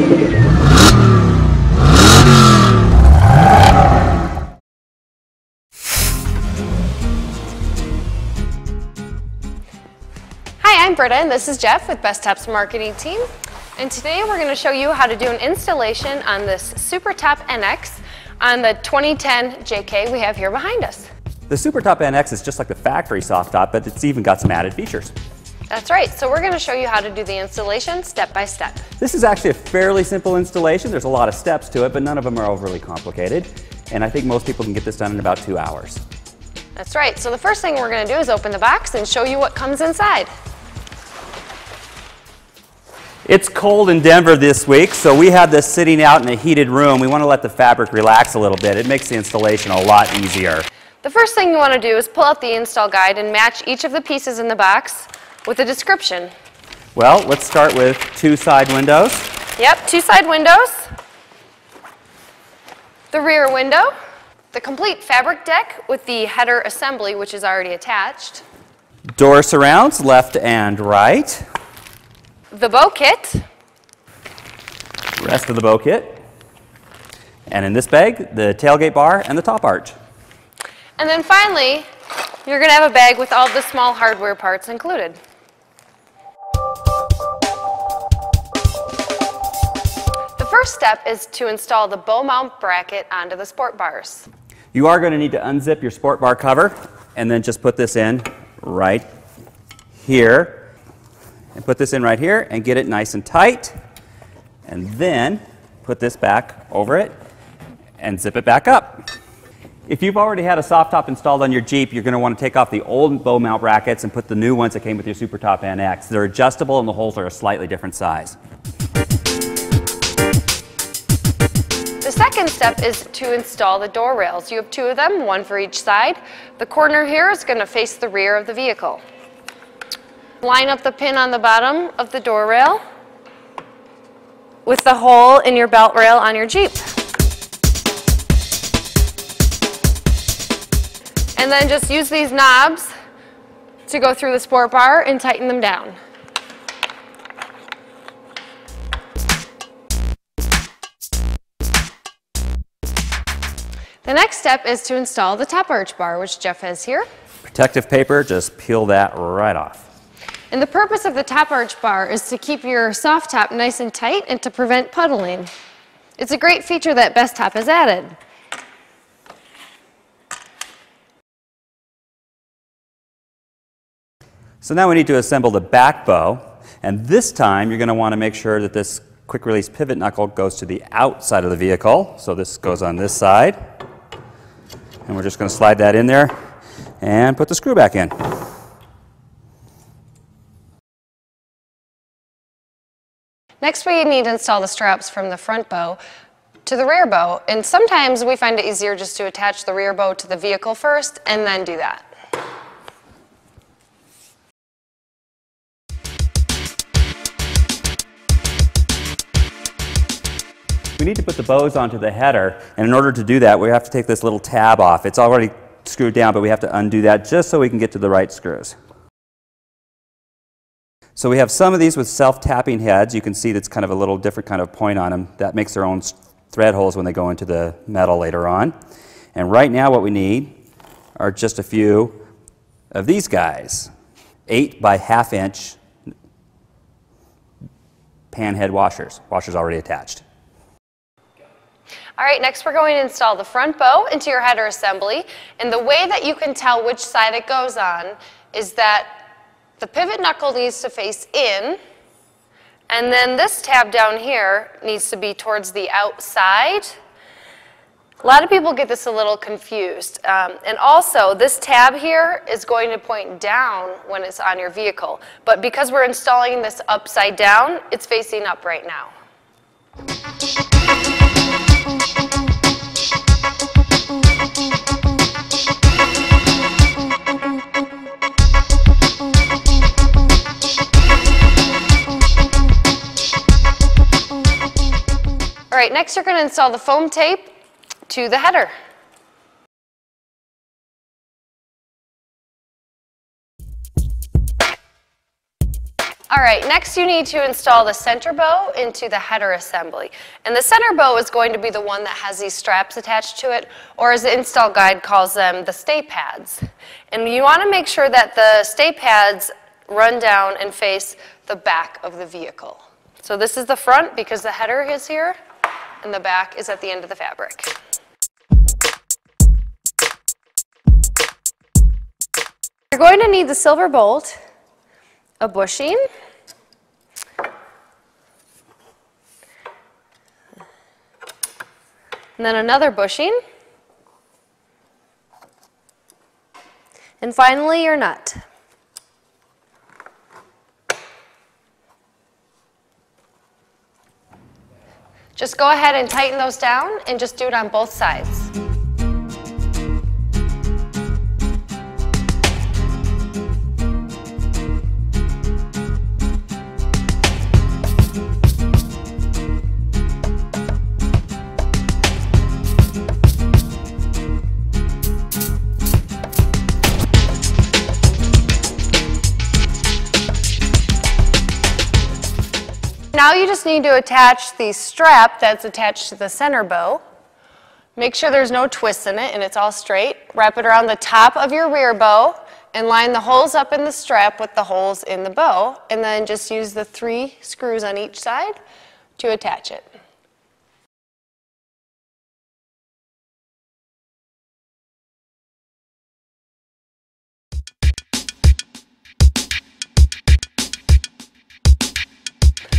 Hi, I'm Britta and this is Jeff with Bestop's marketing team. And today we're going to show you how to do an installation on this Supertop NX on the 2010 JK we have here behind us. The Supertop NX is just like the factory soft top, but it's even got some added features. That's right, so we're going to show you how to do the installation step by step. This is actually a fairly simple installation. There's a lot of steps to it, but none of them are overly complicated. And I think most people can get this done in about 2 hours. That's right, so the first thing we're going to do is open the box and show you what comes inside. It's cold in Denver this week, so we have this sitting out in a heated room. We want to let the fabric relax a little bit. It makes the installation a lot easier. The first thing you want to do is pull out the install guide and match each of the pieces in the box with a description. Well, let's start with 2 side windows. Yep, 2 side windows, the rear window, the complete fabric deck with the header assembly, which is already attached, Door surrounds, left and right. the bow kit, Rest of the bow kit. And in this bag, the tailgate bar and the top arch. and then finally, you're going to have a bag with all the small hardware parts included. The first step is to install the bow mount bracket onto the sport bars. You are going to need to unzip your sport bar cover and then just put this in right here. And put this in right here and get it nice and tight. And then put this back over it and zip it back up. If you've already had a soft top installed on your Jeep, you're going to want to take off the old bow mount brackets and put the new ones that came with your Supertop NX. They're adjustable and the holes are a slightly different size. The second step is to install the door rails. You have 2 of them, 1 for each side. The corner here is going to face the rear of the vehicle. Line up the pin on the bottom of the door rail with the hole in your belt rail on your Jeep. And then just use these knobs to go through the sport bar and tighten them down. The next step is to install the top arch bar, which Jeff has here. Protective paper, just peel that right off. And the purpose of the top arch bar is to keep your soft top nice and tight and to prevent puddling. It's a great feature that Bestop has added. So now we need to assemble the back bow, and this time you're going to want to make sure that this quick release pivot knuckle goes to the outside of the vehicle. So this goes on this side, and we're just going to slide that in there and put the screw back in. Next, we need to install the straps from the front bow to the rear bow, and sometimes we find it easier just to attach the rear bow to the vehicle first and then do that. We need to put the bows onto the header, and in order to do that, we have to take this little tab off. It's already screwed down, but we have to undo that just so we can get to the right screws. So we have some of these with self-tapping heads. You can see that's kind of a little different kind of point on them. That makes their own thread holes when they go into the metal later on. And right now what we need are just a few of these guys. 8 by 1/2 inch pan head washers. Washers already attached. All right, next we're going to install the front bow into your header assembly. And the way that you can tell which side it goes on is that the pivot knuckle needs to face in, and then this tab down here needs to be towards the outside. A lot of people get this a little confused. And also, this tab here is going to point down when it's on your vehicle. But because we're installing this upside down, it's facing up right now. All right, next you're going to install the foam tape to the header. All All right, next you need to install the center bow into the header assembly. And the center bow is going to be the one that has these straps attached to it, or as the install guide calls them, the stay pads. And you want to make sure that the stay pads run down and face the back of the vehicle. So this is the front because the header is here, and the back is at the end of the fabric. You're going to need the silver bolt, a bushing, and then another bushing, and finally your nut. Just go ahead and tighten those down and just do it on both sides. Now you just need to attach the strap that's attached to the center bow. Make sure there's no twists in it and it's all straight. Wrap it around the top of your rear bow and line the holes up in the strap with the holes in the bow, and then just use the 3 screws on each side to attach it.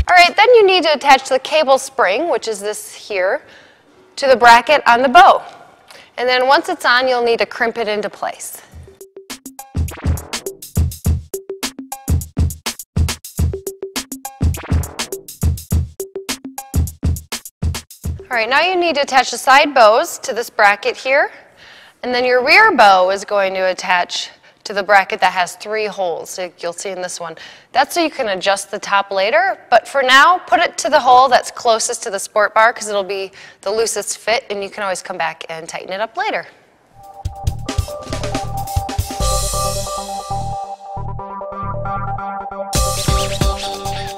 All right, then you need to attach the cable spring, which is this here, to the bracket on the bow. And then once it's on, you'll need to crimp it into place. All right, now you need to attach the side bows to this bracket here, and then your rear bow is going to attach to the bracket that has 3 holes, like you'll see in this one. That's so you can adjust the top later, but for now, put it to the hole that's closest to the sport bar because it'll be the loosest fit, and you can always come back and tighten it up later.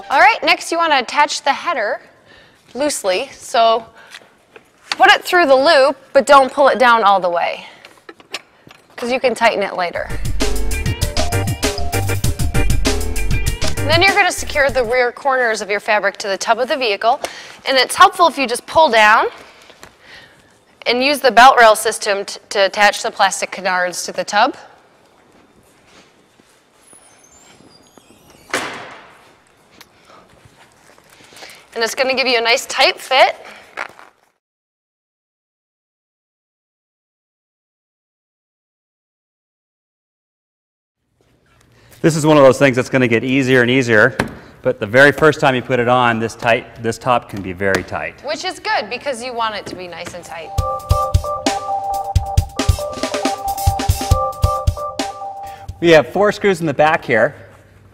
All right, next you want to attach the header loosely, so put it through the loop, but don't pull it down all the way because you can tighten it later. Then you're going to secure the rear corners of your fabric to the tub of the vehicle, and it's helpful if you just pull down and use the belt rail system to attach the plastic canards to the tub. And it's going to give you a nice tight fit. This is one of those things that's going to get easier and easier, but the very first time you put it on, this top can be very tight. Which is good because you want it to be nice and tight. We have 4 screws in the back here.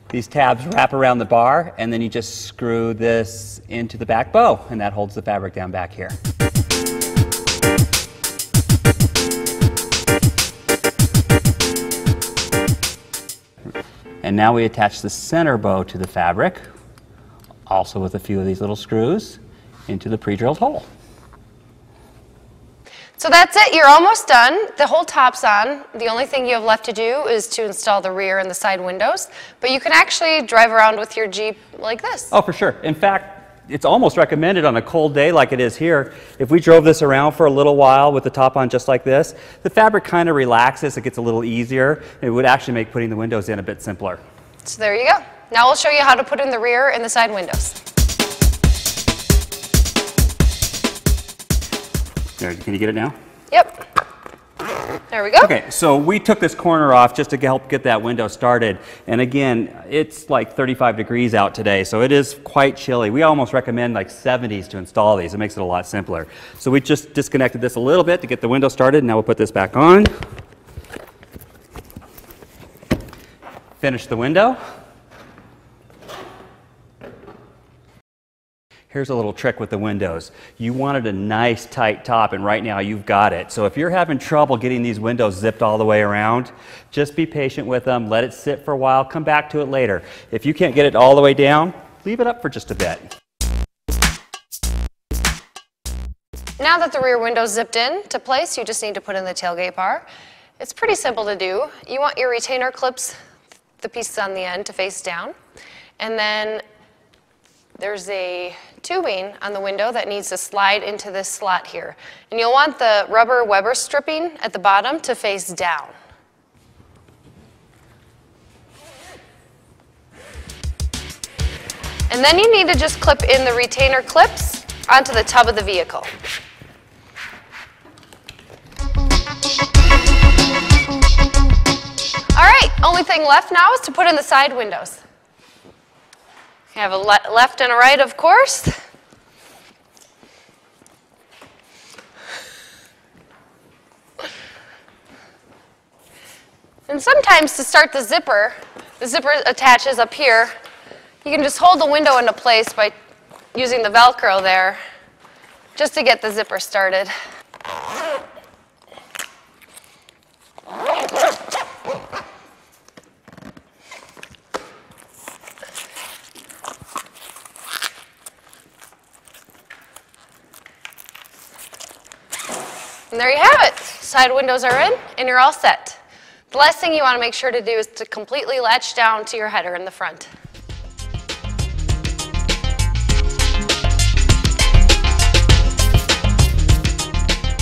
These tabs wrap around the bar, and then you just screw this into the back bow, and that holds the fabric down back here. And now we attach the center bow to the fabric, also with a few of these little screws, into the pre-drilled hole. So that's it, you're almost done. The whole top's on. The only thing you have left to do is to install the rear and the side windows, but you can actually drive around with your Jeep like this. Oh, for sure. In fact, it's almost recommended on a cold day like it is here. If we drove this around for a little while with the top on just like this, the fabric kind of relaxes, it gets a little easier. It would actually make putting the windows in a bit simpler. So there you go. Now we'll show you how to put in the rear and the side windows. There, can you get it now? Yep. There we go. Okay, so we took this corner off just to help get that window started. And again, it's like 35 degrees out today, so it is quite chilly. We almost recommend like 70s to install these. It makes it a lot simpler. So we just disconnected this a little bit to get the window started. Now we'll put this back on. Finish the window. Here's a little trick with the windows. You wanted a nice tight top, and right now you've got it. So if you're having trouble getting these windows zipped all the way around, just be patient with them, let it sit for a while, come back to it later. If you can't get it all the way down, leave it up for just a bit. Now that the rear window's zipped in to place, you just need to put in the tailgate bar. It's pretty simple to do. You want your retainer clips, the pieces on the end, to face down. And then there's a tubing on the window that needs to slide into this slot here. And you'll want the rubber Weber stripping at the bottom to face down. And then you need to just clip in the retainer clips onto the tub of the vehicle. All right, only thing left now is to put in the side windows. You have a left and a right, of course. And sometimes to start the zipper attaches up here. You can just hold the window into place by using the Velcro there, just to get the zipper started. And there you have it. Side windows are in, and you're all set. The last thing you want to make sure to do is to completely latch down to your header in the front.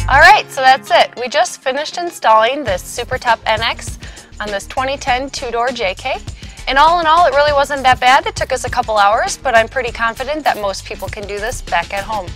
All right, so that's it. We just finished installing this Supertop NX on this 2010 two-door JK. And all in all, it really wasn't that bad. It took us a couple hours, but I'm pretty confident that most people can do this back at home.